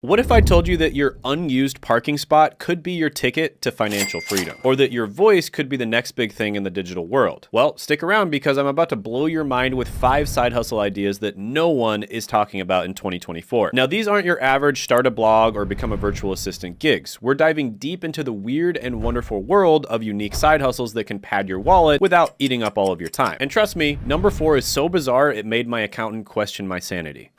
What if I told you that your unused parking spot could be your ticket to financial freedom? Or that your voice could be the next big thing in the digital world? Well, stick around because I'm about to blow your mind with 5 side hustle ideas that no one is talking about in 2024. Now, these aren't your average start a blog or become a virtual assistant gigs. We're diving deep into the weird and wonderful world of unique side hustles that can pad your wallet without eating up all of your time. And trust me, number 4 is so bizarre it made my accountant question my sanity.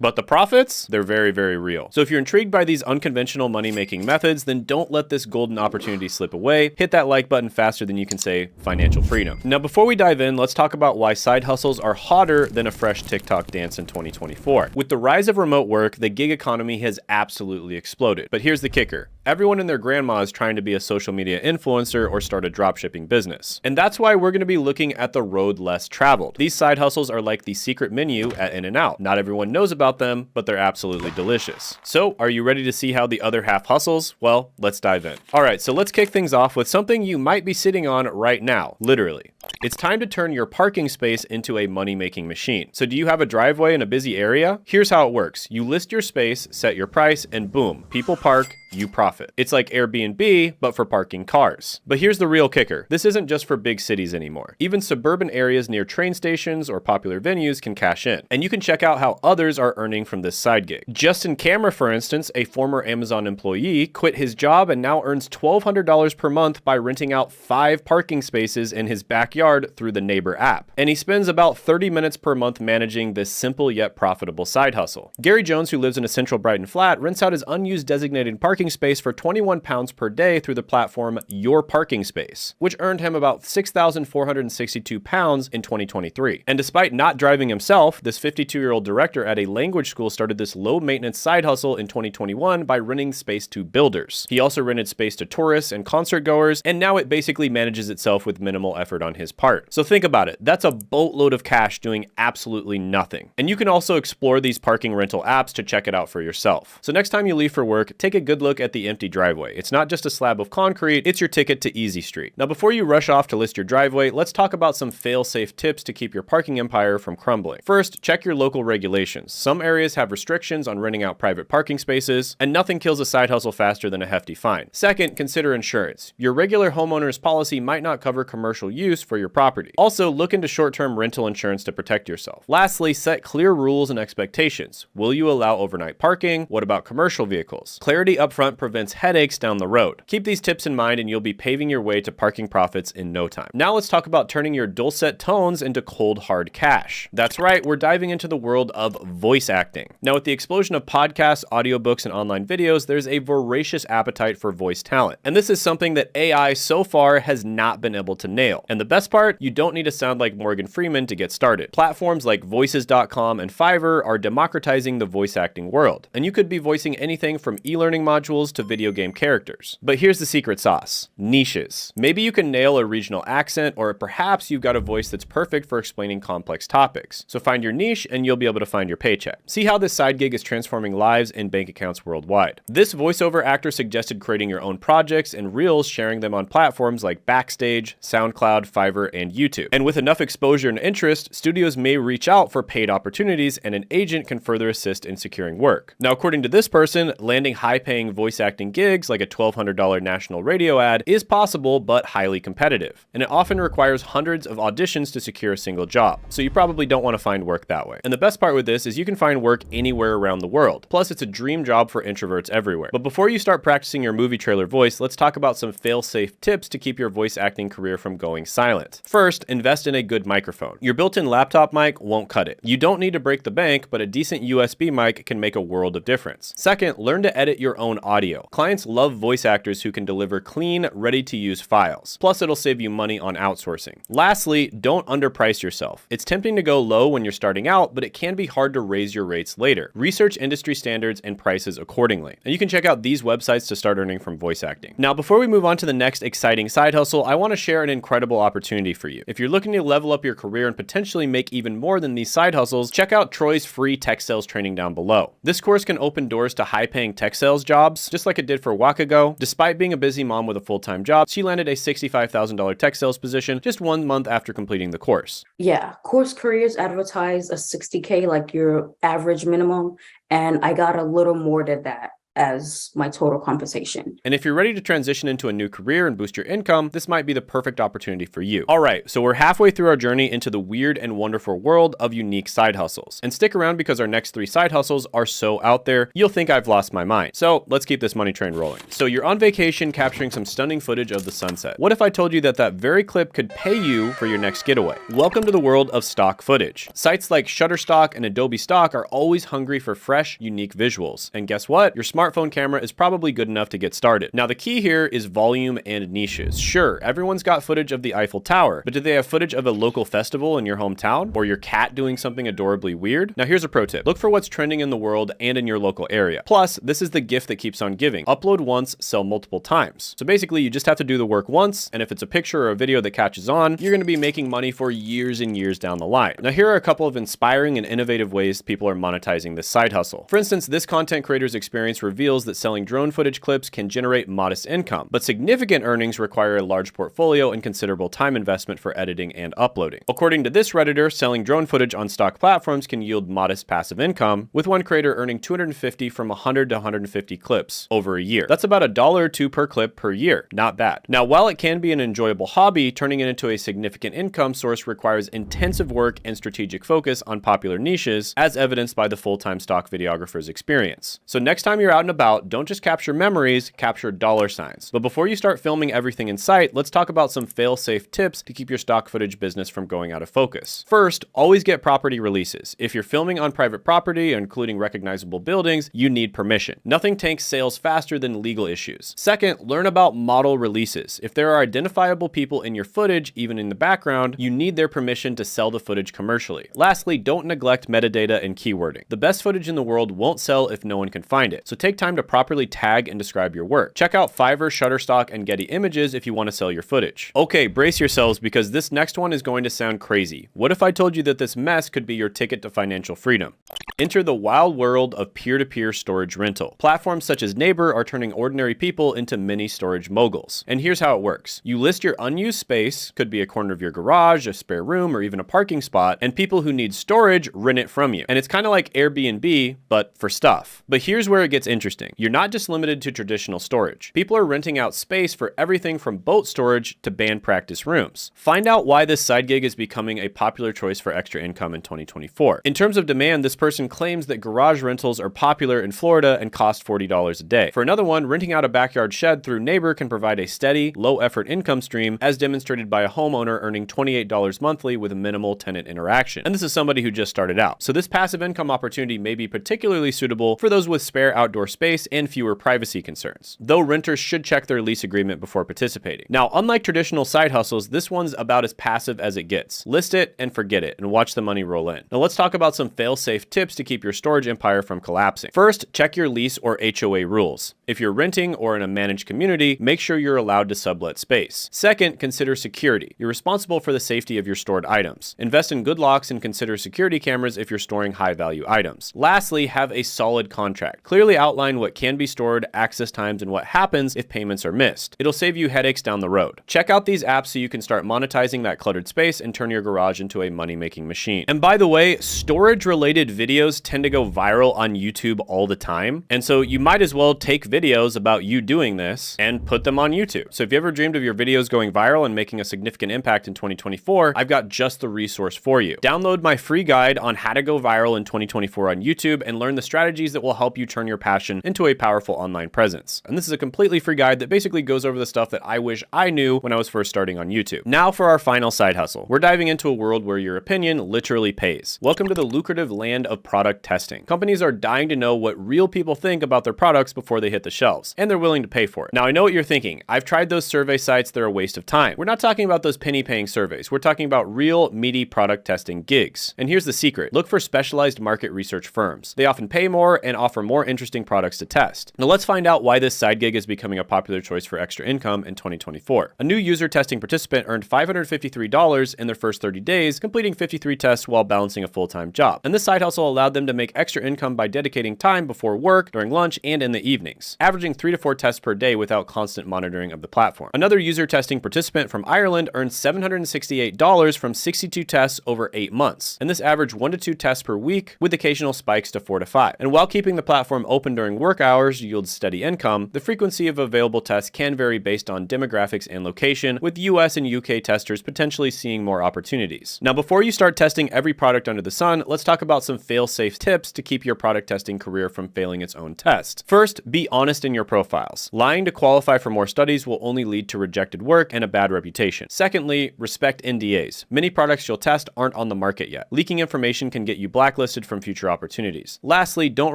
But the profits, they're very, very real. So if you're intrigued by these unconventional money-making methods, then don't let this golden opportunity slip away. Hit that like button faster than you can say financial freedom. Now, before we dive in, let's talk about why side hustles are hotter than a fresh TikTok dance in 2024. With the rise of remote work, the gig economy has absolutely exploded. But here's the kicker. Everyone and their grandma is trying to be a social media influencer or start a dropshipping business. And that's why we're going to be looking at the road less traveled. These side hustles are like the secret menu at In-N-Out. Not everyone knows about them, but they're absolutely delicious. So, are you ready to see how the other half hustles? Well, let's dive in. All right, so let's kick things off with something you might be sitting on right now, literally. It's time to turn your parking space into a money-making machine. So do you have a driveway in a busy area? Here's how it works. You list your space, set your price, and boom, people park, you profit. It's like Airbnb, but for parking cars. But here's the real kicker. This isn't just for big cities anymore. Even suburban areas near train stations or popular venues can cash in. And you can check out how others are earning from this side gig. Justin Camera, for instance, a former Amazon employee, quit his job and now earns $1,200 per month by renting out 5 parking spaces in his backyard through the Neighbor app. And he spends about 30 minutes per month managing this simple yet profitable side hustle. Gary Jones, who lives in a central Brighton flat, rents out his unused designated parking space for £21 per day through the platform Your Parking Space, which earned him about £6,462 in 2023. And despite not driving himself, this 52-year-old director at a language school started this low-maintenance side hustle in 2021 by renting space to builders. He also rented space to tourists and concert goers, and now it basically manages itself with minimal effort on his part. So think about it. That's a boatload of cash doing absolutely nothing. And you can also explore these parking rental apps to check it out for yourself. So next time you leave for work, take a good look at the empty driveway. It's not just a slab of concrete, it's your ticket to Easy Street. Now, before you rush off to list your driveway, let's talk about some fail-safe tips to keep your parking empire from crumbling. First, check your local regulations. Some areas have restrictions on renting out private parking spaces, and nothing kills a side hustle faster than a hefty fine. Second, consider insurance. Your regular homeowner's policy might not cover commercial use for your property. Also, look into short-term rental insurance to protect yourself. Lastly, set clear rules and expectations. Will you allow overnight parking? What about commercial vehicles? Clarity upfront prevents headaches down the road. Keep these tips in mind and you'll be paving your way to parking profits in no time. Now let's talk about turning your dulcet tones into cold hard cash. That's right, we're diving into the world of voice acting. Now, with the explosion of podcasts, audiobooks, and online videos, there's a voracious appetite for voice talent. And this is something that AI so far has not been able to nail. And the best part, you don't need to sound like Morgan Freeman to get started. Platforms like Voices.com and Fiverr are democratizing the voice acting world. And you could be voicing anything from e-learning modules to video game characters. But here's the secret sauce: niches. Maybe you can nail a regional accent, or perhaps you've got a voice that's perfect for explaining complex topics. So find your niche and you'll be able to find your paycheck. See how this side gig is transforming lives and bank accounts worldwide. This voiceover actor suggested creating your own projects and reels, sharing them on platforms like Backstage, SoundCloud, Fiverr, and YouTube. And with enough exposure and interest, studios may reach out for paid opportunities and an agent can further assist in securing work. Now, according to this person, landing high-paying voice acting gigs like a $1,200 national radio ad is possible but highly competitive, and it often requires hundreds of auditions to secure a single job, so you probably don't want to find work that way. And the best part with this is you can find work anywhere around the world. Plus, it's a dream job for introverts everywhere. But before you start practicing your movie trailer voice, let's talk about some fail-safe tips to keep your voice acting career from going silent. First, invest in a good microphone. Your built-in laptop mic won't cut it. You don't need to break the bank, but a decent USB mic can make a world of difference. Second, learn to edit your own audio. Clients love voice actors who can deliver clean, ready-to-use files. Plus, it'll save you money on outsourcing. Lastly, don't underprice yourself. It's tempting to go low when you're starting out, but it can be hard to raise your rates later. Research industry standards and prices accordingly. And you can check out these websites to start earning from voice acting. Now, before we move on to the next exciting side hustle, I want to share an incredible opportunity for you. If you're looking to level up your career and potentially make even more than these side hustles, check out Troy's free tech sales training down below. This course can open doors to high-paying tech sales jobs jobs, just like it did for Wakago. Despite being a busy mom with a full-time job, she landed a $65,000 tech sales position just 1 month after completing the course. Yeah, Course Careers advertise a 60K, like your average minimum, and I got a little more than that as my total compensation. And if you're ready to transition into a new career and boost your income, this might be the perfect opportunity for you. All right, so we're halfway through our journey into the weird and wonderful world of unique side hustles. And stick around because our next 3 side hustles are so out there, you'll think I've lost my mind. So let's keep this money train rolling. So you're on vacation capturing some stunning footage of the sunset. What if I told you that that very clip could pay you for your next getaway? Welcome to the world of stock footage. Sites like Shutterstock and Adobe Stock are always hungry for fresh, unique visuals. And guess what? Your smartphone camera is probably good enough to get started. Now the key here is volume and niches. Sure, everyone's got footage of the Eiffel Tower, but do they have footage of a local festival in your hometown or your cat doing something adorably weird? Now here's a pro tip. Look for what's trending in the world and in your local area. Plus, this is the gift that keeps on giving. Upload once, sell multiple times. So basically you just have to do the work once, and if it's a picture or a video that catches on, you're going to be making money for years and years down the line. Now here are a couple of inspiring and innovative ways people are monetizing this side hustle. For instance, this content creator's experience reveals that selling drone footage clips can generate modest income, but significant earnings require a large portfolio and considerable time investment for editing and uploading. According to this Redditor, selling drone footage on stock platforms can yield modest passive income, with one creator earning $250 from 100 to 150 clips over a year. That's about $1 or $2 per clip per year. Not bad. Now, while it can be an enjoyable hobby, turning it into a significant income source requires intensive work and strategic focus on popular niches, as evidenced by the full-time stock videographer's experience. So next time you're out and about, don't just capture memories, capture dollar signs. But before you start filming everything in sight, let's talk about some fail-safe tips to keep your stock footage business from going out of focus. First, always get property releases. If you're filming on private property, including recognizable buildings, you need permission. Nothing tanks sales faster than legal issues. Second, learn about model releases. If there are identifiable people in your footage, even in the background, you need their permission to sell the footage commercially. Lastly, don't neglect metadata and keywording. The best footage in the world won't sell if no one can find it. So take time to properly tag and describe your work. Check out Fiverr, Shutterstock, and Getty Images if you want to sell your footage. Okay, brace yourselves because this next one is going to sound crazy. What if I told you that this mess could be your ticket to financial freedom? Enter the wild world of peer-to-peer storage rental. Platforms such as Neighbor are turning ordinary people into mini storage moguls. And here's how it works. You list your unused space, could be a corner of your garage, a spare room, or even a parking spot, and people who need storage rent it from you. And it's kind of like Airbnb, but for stuff. But here's where it gets interesting. You're not just limited to traditional storage. People are renting out space for everything from boat storage to band practice rooms. Find out why this side gig is becoming a popular choice for extra income in 2024. In terms of demand, this person claims that garage rentals are popular in Florida and cost $40 a day. For another one, renting out a backyard shed through Neighbor can provide a steady, low-effort income stream, as demonstrated by a homeowner earning $28 monthly with minimal tenant interaction. And this is somebody who just started out. So this passive income opportunity may be particularly suitable for those with spare outdoor space and fewer privacy concerns, though renters should check their lease agreement before participating. Now, unlike traditional side hustles, this one's about as passive as it gets. List it and forget it and watch the money roll in. Now let's talk about some fail-safe tips to keep your storage empire from collapsing. First, check your lease or HOA rules. If you're renting or in a managed community, make sure you're allowed to sublet space. Second, consider security. You're responsible for the safety of your stored items. Invest in good locks and consider security cameras if you're storing high-value items. Lastly, have a solid contract. Clearly outline what can be stored, access times, and what happens if payments are missed. It'll save you headaches down the road. Check out these apps so you can start monetizing that cluttered space and turn your garage into a money-making machine. And by the way, storage-related videos tend to go viral on YouTube all the time, and so you might as well take videos about you doing this and put them on YouTube. So if you ever dreamed of your videos going viral and making a significant impact in 2024, I've got just the resource for you. Download my free guide on how to go viral in 2024 on YouTube and learn the strategies that will help you turn your passion into a powerful online presence. And this is a completely free guide that basically goes over the stuff that I wish I knew when I was first starting on YouTube. Now for our final side hustle. We're diving into a world where your opinion literally pays. Welcome to the lucrative land of product testing. Companies are dying to know what real people think about their products before they hit the shelves, and they're willing to pay for it. Now I know what you're thinking. I've tried those survey sites, they're a waste of time. We're not talking about those penny-paying surveys. We're talking about real, meaty product testing gigs. And here's the secret. Look for specialized market research firms. They often pay more and offer more interesting product products to test. Now let's find out why this side gig is becoming a popular choice for extra income in 2024. A new user testing participant earned $553 in their first 30 days, completing 53 tests while balancing a full-time job. And this side hustle allowed them to make extra income by dedicating time before work, during lunch, and in the evenings, averaging 3 to 4 tests per day without constant monitoring of the platform. Another user testing participant from Ireland earned $768 from 62 tests over 8 months, and this averaged 1 to 2 tests per week with occasional spikes to 4 to 5. And while keeping the platform open during work hours yields steady income, the frequency of available tests can vary based on demographics and location, with US and UK testers potentially seeing more opportunities. Now, before you start testing every product under the sun, let's talk about some fail-safe tips to keep your product testing career from failing its own test. First, be honest in your profiles. Lying to qualify for more studies will only lead to rejected work and a bad reputation. Secondly, respect NDAs. Many products you'll test aren't on the market yet. Leaking information can get you blacklisted from future opportunities. Lastly, don't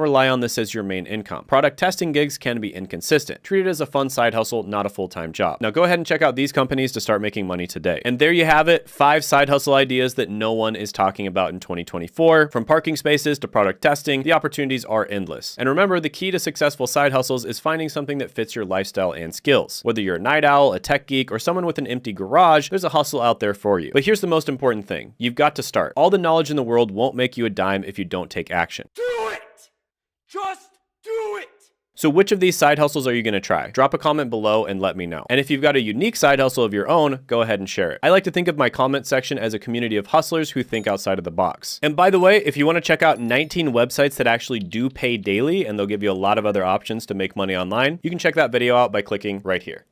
rely on this as your main income. Product testing gigs can be inconsistent. Treat it as a fun side hustle, not a full-time job. Now go ahead and check out these companies to start making money today. And there you have it, 5 side hustle ideas that no one is talking about in 2024. From parking spaces to product testing, the opportunities are endless. And remember, the key to successful side hustles is finding something that fits your lifestyle and skills. Whether you're a night owl, a tech geek, or someone with an empty garage, there's a hustle out there for you. But here's the most important thing. You've got to start. All the knowledge in the world won't make you a dime if you don't take action. Do it! Just do it! So which of these side hustles are you going to try? Drop a comment below and let me know. And if you've got a unique side hustle of your own, go ahead and share it. I like to think of my comment section as a community of hustlers who think outside of the box. And by the way, if you want to check out 19 websites that actually do pay daily and they'll give you a lot of other options to make money online, you can check that video out by clicking right here.